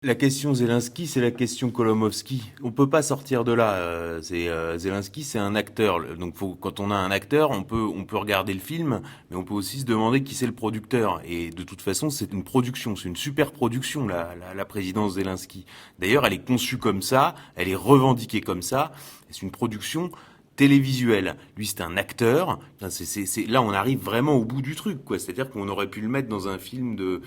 La question Zelensky, c'est la question Kolomoïski. On peut pas sortir de là. Zelensky, c'est un acteur. Donc, quand on a un acteur, on peut regarder le film, mais on peut aussi se demander qui c'est le producteur. Et de toute façon, c'est une production, c'est une super production, la présidence Zelensky. D'ailleurs, elle est conçue comme ça, elle est revendiquée comme ça. C'est une production télévisuel. Lui, c'est un acteur. Là, on arrive vraiment au bout du truc, quoi. C'est-à-dire qu'on aurait pu le mettre dans un film de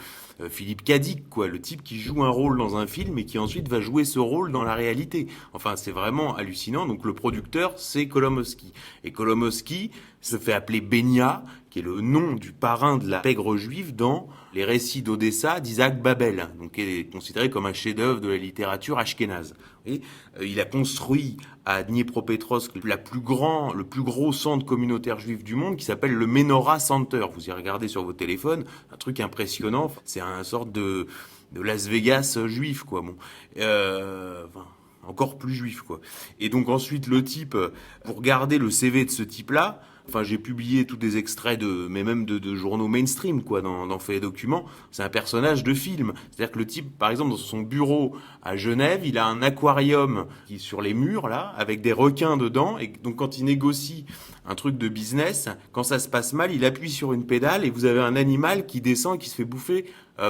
Philippe Cadic, quoi. Le type qui joue un rôle dans un film et qui ensuite va jouer ce rôle dans la réalité. Enfin, c'est vraiment hallucinant. Donc, le producteur, c'est Kolomoïski. Et Kolomoïski se fait appeler Benia, qui est le nom du parrain de la pègre juive dans les récits d'Odessa d'Isaac Babel, donc qui est considéré comme un chef-d'œuvre de la littérature ashkénaze. Il a construit à Dniepropetrovsk le plus gros centre communautaire juif du monde qui s'appelle le Menorah Center. Vous y regardez sur vos téléphones, un truc impressionnant. C'est un sorte de Las Vegas juif, quoi. Bon, encore plus juif, quoi. Et donc ensuite le type, pour garder le CV de ce type-là. Enfin, j'ai publié tous des extraits mais même de journaux mainstream, quoi, dans Faits et Documents. C'est un personnage de film. C'est-à-dire que le type, par exemple, dans son bureau à Genève, il a un aquarium qui est sur les murs, là, avec des requins dedans. Et donc, quand il négocie un truc de business, quand ça se passe mal, il appuie sur une pédale et vous avez un animal qui descend et qui se fait bouffer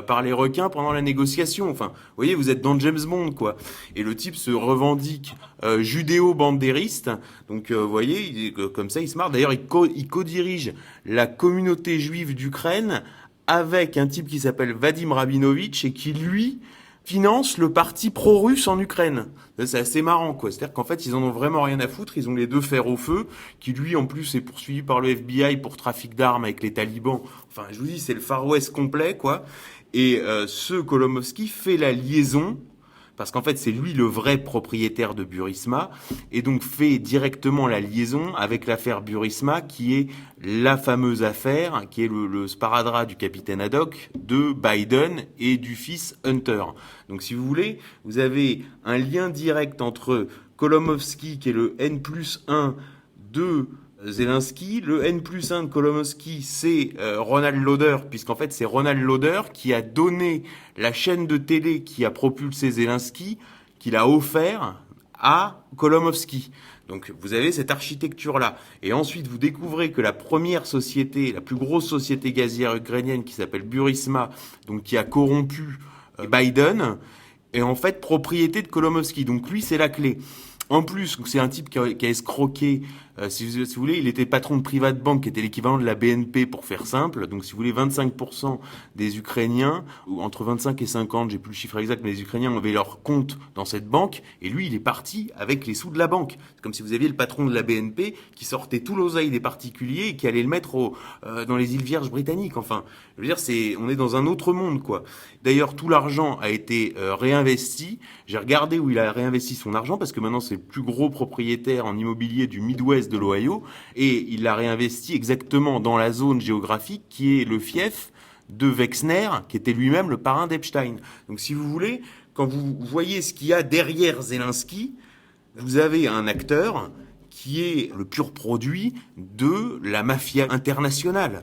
par les requins pendant la négociation. Enfin, vous voyez, vous êtes dans James Bond, quoi. Et le type se revendique judéo-bandériste. Donc, vous voyez, comme ça, il se marre. D'ailleurs, il co-dirige la communauté juive d'Ukraine avec un type qui s'appelle Vadim Rabinovitch et qui, lui, finance le parti pro-russe en Ukraine. C'est assez marrant, quoi. C'est-à-dire qu'en fait, ils en ont vraiment rien à foutre. Ils ont les deux fers au feu, qui lui, en plus, est poursuivi par le FBI pour trafic d'armes avec les talibans. Enfin, je vous dis, c'est le Far West complet, quoi. Et ce Kolomoïski fait la liaison, parce qu'en fait, c'est lui le vrai propriétaire de Burisma, et donc fait directement la liaison avec l'affaire Burisma, qui est la fameuse affaire, qui est le sparadrap du capitaine Haddock, de Biden et du fils Hunter. Donc si vous voulez, vous avez un lien direct entre Kolomoïski, qui est le N+1 de Zelensky. Le N+1 de Kolomoïski, c'est Ronald Lauder, puisqu'en fait c'est Ronald Lauder qui a donné la chaîne de télé qui a propulsé Zelensky, qu'il a offert à Kolomoïski. Donc vous avez cette architecture-là. Et ensuite vous découvrez que la première société, la plus grosse société gazière ukrainienne qui s'appelle Burisma, donc qui a corrompu Biden, est en fait propriété de Kolomoïski. Donc lui c'est la clé. En plus, c'est un type qui a escroqué, si vous voulez, il était patron de Private Bank, qui était l'équivalent de la BNP pour faire simple. Donc, si vous voulez, 25% des Ukrainiens, ou entre 25 et 50, j'ai plus le chiffre exact, mais les Ukrainiens avaient leur compte dans cette banque, et lui, il est parti avec les sous de la banque. C'est comme si vous aviez le patron de la BNP qui sortait tout l'oseille des particuliers et qui allait le mettre dans les îles Vierges britanniques. Enfin, je veux dire, on est dans un autre monde, quoi. D'ailleurs, tout l'argent a été réinvesti. J'ai regardé où il a réinvesti son argent, parce que maintenant, c'est le plus gros propriétaire en immobilier du Midwest de l'Ohio, et il l'a réinvesti exactement dans la zone géographique qui est le fief de Wexner, qui était lui-même le parrain d'Epstein. Donc si vous voulez, quand vous voyez ce qu'il y a derrière Zelensky, vous avez un acteur qui est le pur produit de la mafia internationale.